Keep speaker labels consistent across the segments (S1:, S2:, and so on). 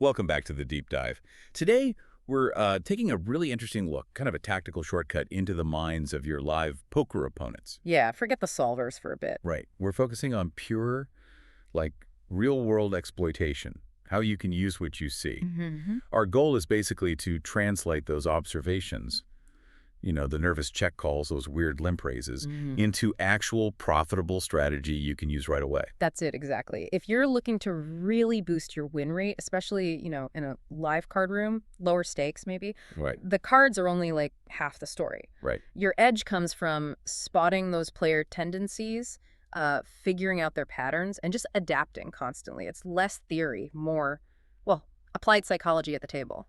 S1: Welcome back to the deep dive. Today, we're taking a really interesting look, kind of a tactical shortcut into the minds of your live poker opponents.
S2: Yeah, forget the solvers for a bit.
S1: Right. We're focusing on pure, like, real-world exploitation, how you can use what you see. Our goal is basically to translate those observations, the nervous check calls, those weird limp raises, into actual profitable strategy you can use right away.
S2: That's it, exactly. If you're looking to really boost your win rate, especially, in a live card room, lower stakes maybe,
S1: Right.
S2: the cards are only like half the story.
S1: Right.
S2: Your edge comes from spotting those player tendencies, figuring out their patterns, and just adapting constantly. It's less theory, more, well, applied psychology at the table.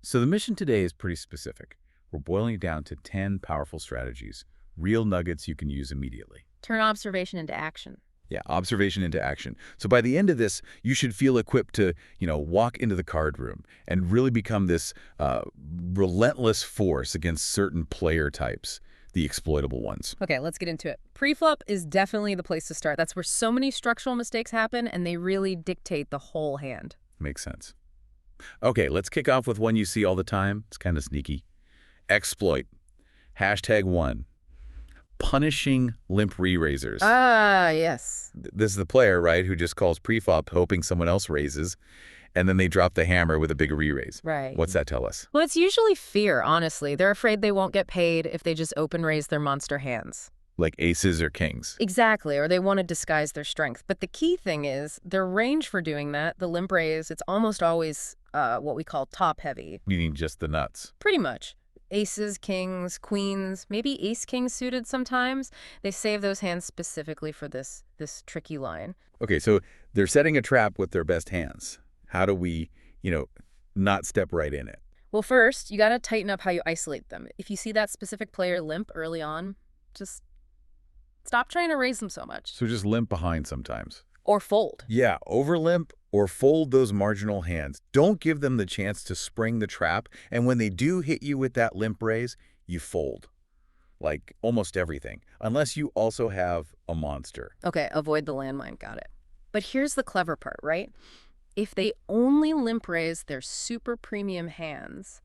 S1: So the mission today is pretty specific. We're boiling it down to 10 powerful strategies, real nuggets you can use immediately.
S2: Turn observation into action.
S1: Yeah, observation into action. So by the end of this, you should feel equipped to, walk into the card room and really become this relentless force against certain player types, the exploitable ones.
S2: Okay, let's get into it. Pre-flop is definitely the place to start. That's where so many structural mistakes happen, and they really dictate the whole hand.
S1: Makes sense. Okay, let's kick off with one you see all the time. It's kind of sneaky. Exploit. #1. Punishing limp-re-raisers.
S2: Ah, yes.
S1: This is the player, right, who just calls pre-flop hoping someone else raises, and then they drop the hammer with a big re-raise.
S2: Right.
S1: What's that tell us?
S2: Well, it's usually fear, honestly. They're afraid they won't get paid if they just open raise their monster hands.
S1: Like aces or kings.
S2: Exactly, or they want to disguise their strength. But the key thing is their range for doing that, the limp raise, it's almost always what we call top-heavy.
S1: Meaning just the nuts.
S2: Pretty much. Aces, kings, queens, maybe ace-king suited sometimes. They save those hands specifically for this tricky line.
S1: Okay, so they're setting a trap with their best hands. How do we, not step right in it?
S2: Well, first, you got to tighten up how you isolate them. If you see that specific player limp early on, just stop trying to raise them so much.
S1: So just limp behind sometimes.
S2: Or fold.
S1: Yeah, over limp or fold those marginal hands. Don't give them the chance to spring the trap, and when they do hit you with that limp raise, you fold. Like almost everything, unless you also have a monster.
S2: Okay, avoid the landmine, got it. But here's the clever part, right? If they only limp raise their super premium hands,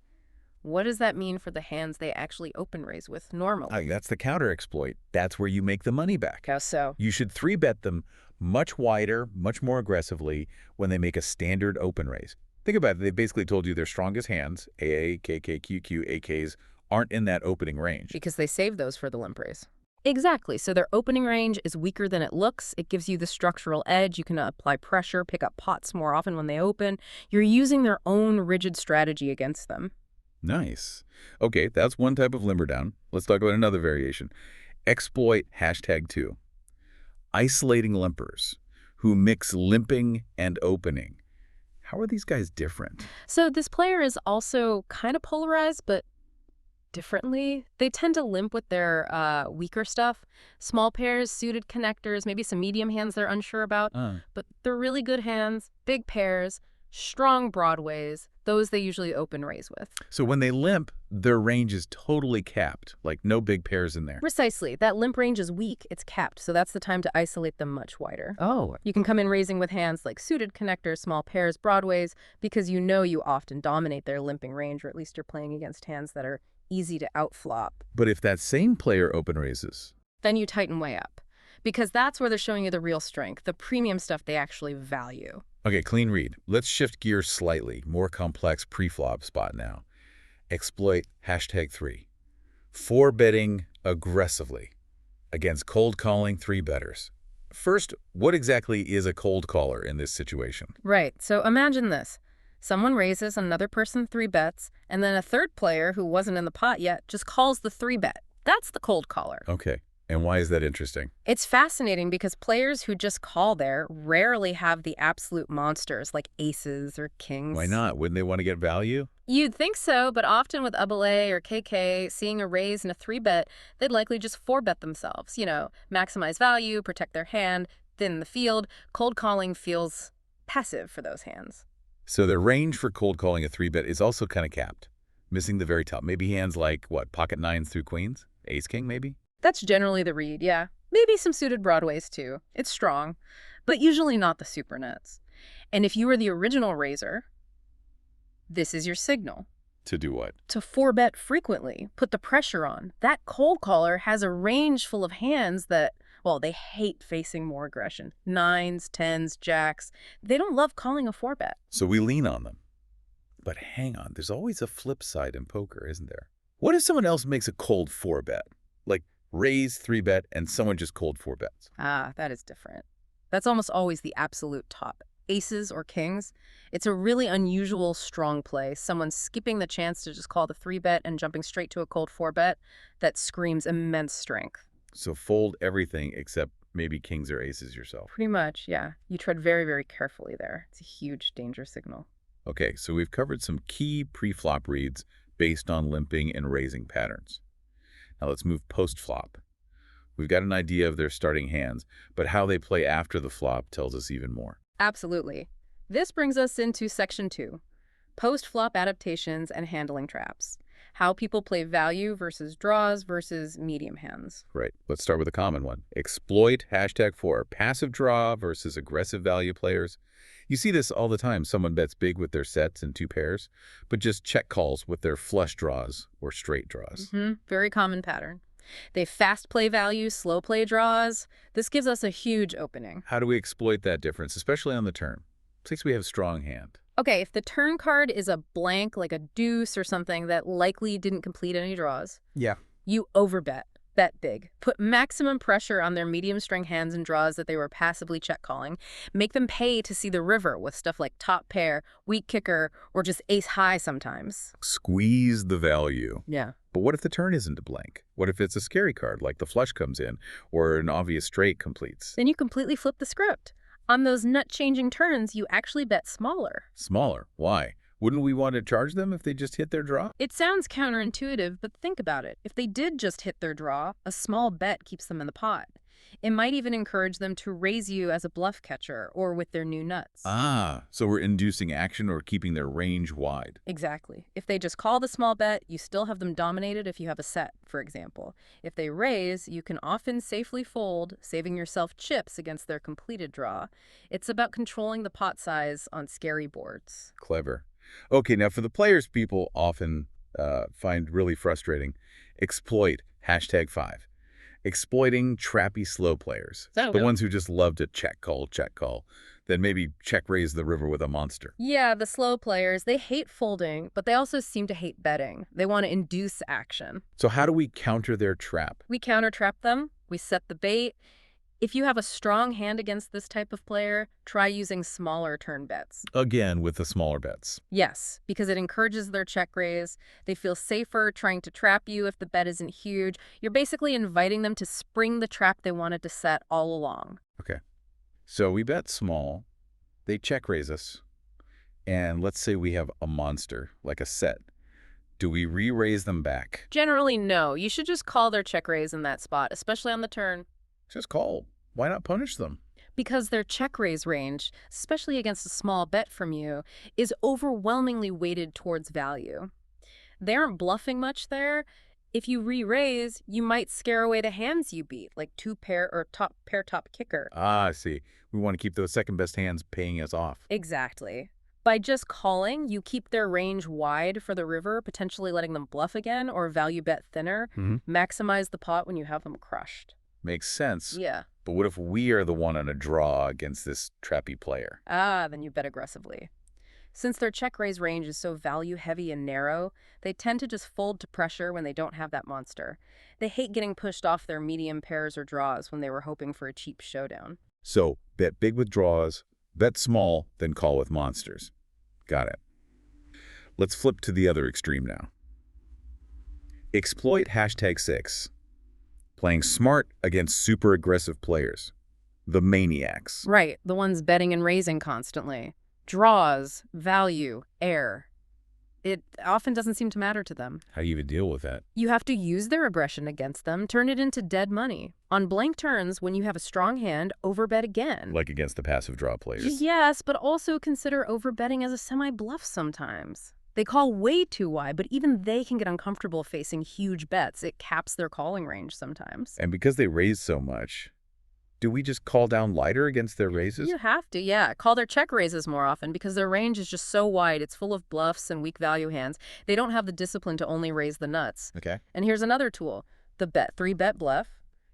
S2: what does that mean for the hands they actually open raise with normally?
S1: That's the counter exploit. That's where you make the money back.
S2: How so?
S1: You should 3-bet them much wider, much more aggressively when they make a standard open raise. Think about it. They basically told you their strongest hands, AA, KK, QQ, AKs, aren't in that opening range.
S2: Because they save those for the limp raise. Exactly. So their opening range is weaker than it looks. It gives you the structural edge. You can apply pressure, pick up pots more often when they open. You're using their own rigid strategy against them.
S1: Nice. Okay, that's one type of limber down. Let's talk about another variation. Exploit #2. Isolating limpers who mix limping and opening. How are these guys different?
S2: So this player is also kind of polarized, but differently. They tend to limp with their weaker stuff. Small pairs, suited connectors, maybe some medium hands they're unsure about. But they're really good hands, big pairs, strong broadways. Those they usually open raise with.
S1: So when they limp, their range is totally capped, like no big pairs in there.
S2: Precisely. That limp range is weak. It's capped. So that's the time to isolate them much wider.
S1: Oh.
S2: You can come in raising with hands like suited connectors, small pairs, broadways, because you often dominate their limping range, or at least you're playing against hands that are easy to outflop.
S1: But if that same player open raises,
S2: then you tighten way up, because that's where they're showing you the real strength, the premium stuff they actually value.
S1: Okay, clean read. Let's shift gears slightly. More complex pre-flop spot now. Exploit #3. 4-betting aggressively against cold calling 3-betters. First, what exactly is a cold caller in this situation?
S2: Right. So imagine this. Someone raises, another person 3-bets, and then a third player who wasn't in the pot yet just calls the 3-bet. That's the cold caller.
S1: Okay. And why is that interesting?
S2: It's fascinating because players who just call there rarely have the absolute monsters like aces or kings.
S1: Why not? Wouldn't they want to get value?
S2: You'd think so, but often with AA or KK, seeing a raise and a 3-bet, they'd likely just 4-bet themselves. Maximize value, protect their hand, thin the field. Cold calling feels passive for those hands.
S1: So their range for cold calling a 3-bet is also kind of capped, missing the very top. Maybe hands like, pocket nines through queens? Ace-king, maybe?
S2: That's generally the read, yeah. Maybe some suited broadways, too. It's strong, but usually not the super nuts. And if you were the original raiser, This is your signal.
S1: To do what?
S2: To 4-bet frequently, put the pressure on. That cold caller has a range full of hands that, well, they hate facing more aggression. Nines, tens, jacks. They don't love calling a 4-bet.
S1: So we lean on them. But hang on, there's always a flip side in poker, isn't there? What if someone else makes a cold 4-bet? Like raise 3-bet and someone just cold 4-bets?
S2: Ah, that is different. That's almost always the absolute top. Aces or kings, it's a really unusual strong play. Someone skipping the chance to just call the 3-bet and jumping straight to a cold 4-bet that screams immense strength.
S1: So fold everything except maybe kings or aces yourself.
S2: Pretty much, yeah. You tread very, very carefully there. It's a huge danger signal.
S1: Okay, so we've covered some key pre-flop reads based on limping and raising patterns. Now let's move post-flop. We've got an idea of their starting hands, but how they play after the flop tells us even more.
S2: Absolutely. This brings us into Section 2, post-flop adaptations and handling traps. How people play value versus draws versus medium hands.
S1: Right. Let's start with a common one. Exploit #4, passive draw versus aggressive value players. You see this all the time. Someone bets big with their sets and 2 pairs, but just check calls with their flush draws or straight draws.
S2: Very common pattern. They fast play value, slow play draws. This gives us a huge opening.
S1: How do we exploit that difference, especially on the turn? Since we have strong hand.
S2: Okay, if the turn card is a blank, like a deuce or something that likely didn't complete any draws, you overbet. Bet big. Put maximum pressure on their medium-strength hands and draws that they were passively check-calling. Make them pay to see the river with stuff like top pair, weak kicker, or just ace-high sometimes.
S1: Squeeze the value.
S2: Yeah.
S1: But what if the turn isn't a blank? What if it's a scary card, like the flush comes in, or an obvious straight completes?
S2: Then you completely flip the script. On those nut-changing turns, you actually bet smaller.
S1: Smaller? Why? Wouldn't we want to charge them if they just hit their draw?
S2: It sounds counterintuitive, but think about it. If they did just hit their draw, a small bet keeps them in the pot. It might even encourage them to raise you as a bluff catcher or with their new nuts.
S1: Ah, so we're inducing action or keeping their range wide.
S2: Exactly. If they just call the small bet, you still have them dominated if you have a set, for example. If they raise, you can often safely fold, saving yourself chips against their completed draw. It's about controlling the pot size on scary boards.
S1: Clever. Okay, now for the players people often find really frustrating, exploit #5. Exploiting trappy slow players. The ones who just love to check call, then maybe check raise the river with a monster.
S2: Yeah, the slow players, they hate folding, but they also seem to hate betting. They want to induce action.
S1: So how do we counter their trap?
S2: We counter-trap them. We set the bait. If you have a strong hand against this type of player, try using smaller turn bets.
S1: Again, with the smaller bets.
S2: Yes, because it encourages their check raise. They feel safer trying to trap you if the bet isn't huge. You're basically inviting them to spring the trap they wanted to set all along.
S1: Okay. So we bet small, they check raise us, and let's say we have a monster, like a set. Do we re-raise them back?
S2: Generally, no. You should just call their check raise in that spot, especially on the turn.
S1: Just call. Why not punish them?
S2: Because their check raise range, especially against a small bet from you, is overwhelmingly weighted towards value. They aren't bluffing much there. If you re-raise, you might scare away the hands you beat, like 2 pair or top kicker.
S1: Ah, I see. We want to keep those second-best hands paying us off.
S2: Exactly. By just calling, you keep their range wide for the river, potentially letting them bluff again or value bet thinner. Maximize the pot when you have them crushed.
S1: Makes sense.
S2: Yeah.
S1: But what if we are the one on a draw against this trappy player?
S2: Ah, then you bet aggressively. Since their check raise range is so value heavy and narrow, they tend to just fold to pressure when they don't have that monster. They hate getting pushed off their medium pairs or draws when they were hoping for a cheap showdown.
S1: So, bet big with draws, bet small, then call with monsters. Got it. Let's flip to the other extreme now. Exploit #6. Playing smart against super aggressive players. The maniacs.
S2: Right, the ones betting and raising constantly. Draws, value, air. It often doesn't seem to matter to them.
S1: How do you even deal with that?
S2: You have to use their aggression against them, turn it into dead money. On blank turns, when you have a strong hand, overbet again.
S1: Like against the passive draw players.
S2: Yes, but also consider overbetting as a semi-bluff sometimes. They call way too wide, but even they can get uncomfortable facing huge bets. It caps their calling range sometimes.
S1: And because they raise so much, Do we just call down lighter against their raises?
S2: You have to, yeah. Call their check raises more often because their range is just so wide. It's full of bluffs and weak value hands. They don't have the discipline to only raise the nuts.
S1: Okay.
S2: And here's another tool, the bet 3-bet bluff.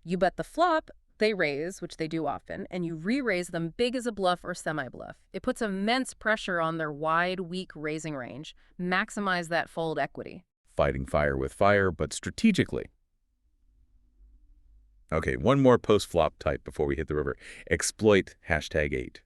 S2: You bet the flop, they raise, which they do often, and you re-raise them big as a bluff or semi-bluff. It puts immense pressure on their wide, weak raising range. Maximize that fold equity.
S1: Fighting fire with fire, but strategically. Okay, one more post-flop type before we hit the river. Exploit #8.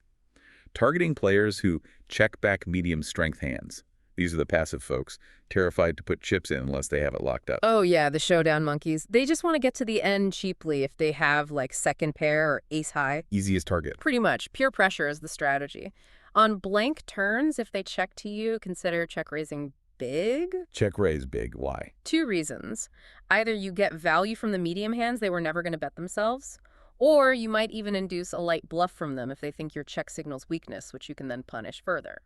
S1: Targeting players who check back medium strength hands. These are the passive folks, terrified to put chips in unless they have it locked up.
S2: Oh yeah, the showdown monkeys. They just want to get to the end cheaply if they have like second pair or ace high.
S1: Easiest target.
S2: Pretty much. Pure pressure is the strategy. On blank turns, if they check to you, consider check raising big.
S1: Check raise big. Why?
S2: 2 reasons. Either you get value from the medium hands they were never going to bet themselves, or you might even induce a light bluff from them if they think your check signals weakness, which you can then punish further.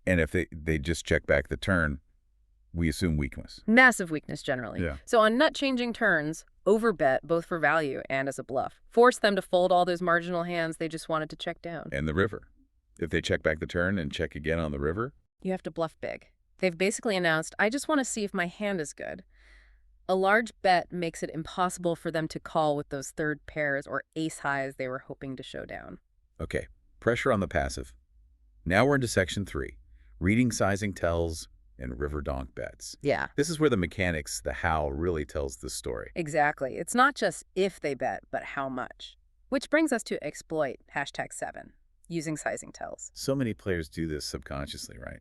S1: And if they just check back the turn, we assume weakness.
S2: Massive weakness generally.
S1: Yeah.
S2: So on nut-changing turns, overbet both for value and as a bluff. Force them to fold all those marginal hands they just wanted to check down.
S1: And the river. If they check back the turn and check again on the river,
S2: You have to bluff big. They've basically announced, I just want to see if my hand is good. A large bet makes it impossible for them to call with those third pairs or ace highs they were hoping to show down.
S1: okay, pressure on the passive. Now we're into section 3, reading sizing tells and river donk bets.
S2: Yeah,
S1: This is where the mechanics, the how, really tells the story.
S2: exactly. It's not just if they bet, but how much. Which brings us to exploit #7, using sizing tells.
S1: So many players do this subconsciously, right?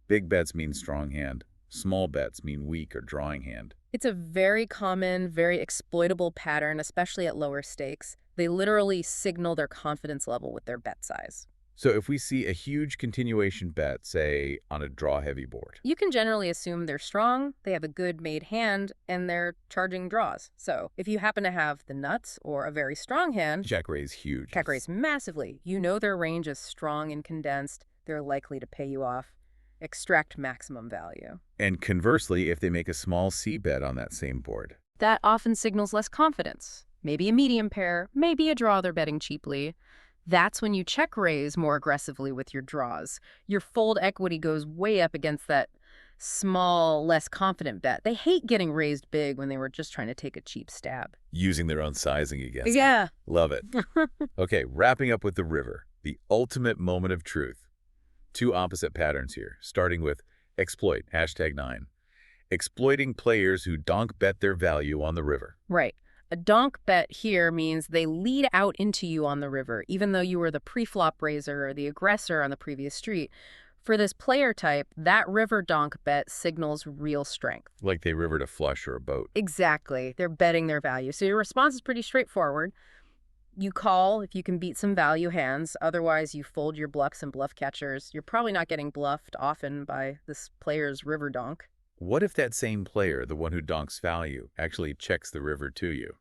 S1: Big bets mean strong hand. Small bets mean weak or drawing hand.
S2: It's a very common, very exploitable pattern, especially at lower stakes. They literally signal their confidence level with their bet size.
S1: So if we see a huge continuation bet, say, on a draw-heavy board,
S2: You can generally assume they're strong, they have a good made hand, and they're charging draws. So if you happen to have the nuts or a very strong hand,
S1: check raise huge.
S2: check raise massively. You know their range is strong and condensed. They're likely to pay you off. Extract maximum value.
S1: And conversely, if they make a small C bet on that same board,
S2: That often signals less confidence. Maybe a medium pair, maybe a draw they're betting cheaply. That's when you check raise more aggressively with your draws. Your fold equity goes way up against that small, less confident bet. They hate getting raised big when they were just trying to take a cheap stab.
S1: using their own sizing against them.
S2: Yeah.
S1: Love it. Okay, wrapping up with the river, the ultimate moment of truth. 2 opposite patterns here, starting with exploit, #9. Exploiting players who donk bet their value on the river.
S2: Right. A donk bet here means they lead out into you on the river, even though you were the pre-flop raiser or the aggressor on the previous street. For this player type, that river donk bet signals real strength.
S1: Like they rivered a flush or a boat.
S2: Exactly. They're betting their value. So your response is pretty straightforward. You call if you can beat some value hands. Otherwise, you fold your bluffs and bluff catchers. You're probably not getting bluffed often by this player's river donk.
S1: What if that same player, the one who donks value, actually checks the river to you?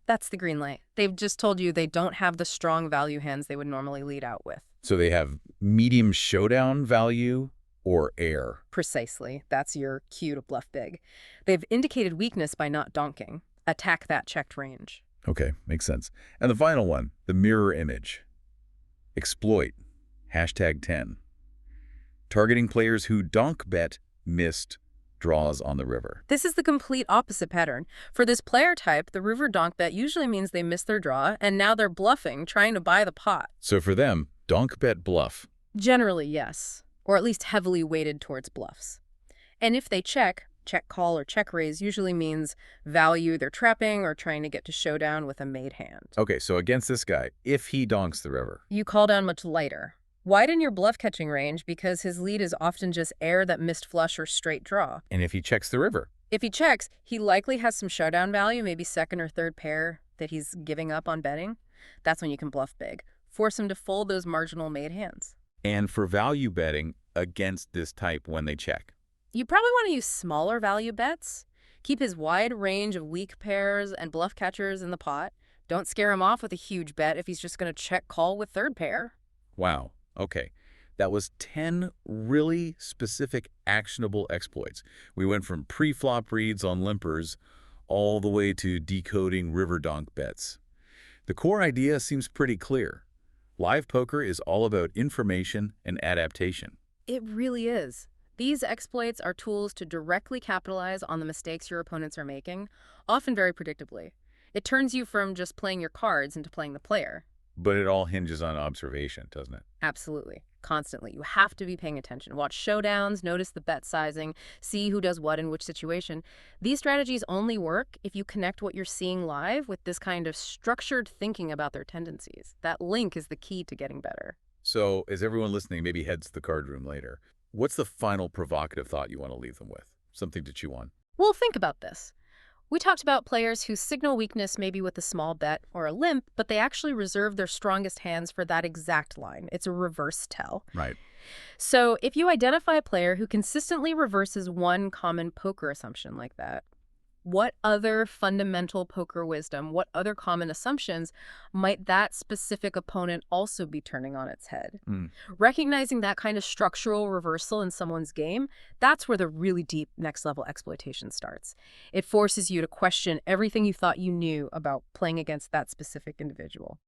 S2: That's the green light. They've just told you they don't have the strong value hands they would normally lead out with.
S1: So they have medium showdown value or air.
S2: Precisely. That's your cue to bluff big. They've indicated weakness by not donking. Attack that checked range.
S1: Okay, makes sense. And the final one, the mirror image. Exploit, #10. Targeting players who donk bet missed draws on the river.
S2: This is the complete opposite pattern. For this player type, the river donk bet usually means they missed their draw, and now they're bluffing, trying to buy the pot.
S1: So for them, donk bet bluff.
S2: Generally, yes. Or at least heavily weighted towards bluffs. And if they check call or check raise usually means value they're trapping or trying to get to showdown with a made hand.
S1: Okay, so against this guy, if he donks the river.
S2: You call down much lighter. Widen your bluff catching range because his lead is often just air that missed flush or straight draw.
S1: And if he checks the river.
S2: If he checks, he likely has some showdown value, maybe second or third pair that he's giving up on betting. That's when you can bluff big. Force him to fold those marginal made hands.
S1: And for value betting against this type when they check.
S2: You probably want to use smaller value bets. Keep his wide range of weak pairs and bluff catchers in the pot. Don't scare him off with a huge bet if he's just going to check call with third pair.
S1: Wow. Okay. That was 10 really specific actionable exploits. We went from pre-flop reads on limpers all the way to decoding river donk bets. The core idea seems pretty clear. Live poker is all about information and adaptation.
S2: It really is. These exploits are tools to directly capitalize on the mistakes your opponents are making, often very predictably. It turns you from just playing your cards into playing the player.
S1: But it all hinges on observation, doesn't it?
S2: Absolutely. Constantly. You have to be paying attention. Watch showdowns, notice the bet sizing, see who does what in which situation. These strategies only work if you connect what you're seeing live with this kind of structured thinking about their tendencies. That link is the key to getting better.
S1: So, as everyone listening maybe heads to the card room later, what's the final provocative thought you want to leave them with? Something to chew on.
S2: Well, think about this. We talked about players who signal weakness maybe with a small bet or a limp, but they actually reserve their strongest hands for that exact line. It's a reverse tell.
S1: Right.
S2: So if you identify a player who consistently reverses one common poker assumption like that, what other fundamental poker wisdom, what other common assumptions might that specific opponent also be turning on its head? Recognizing that kind of structural reversal in someone's game, that's where the really deep next-level exploitation starts. It forces you to question everything you thought you knew about playing against that specific individual.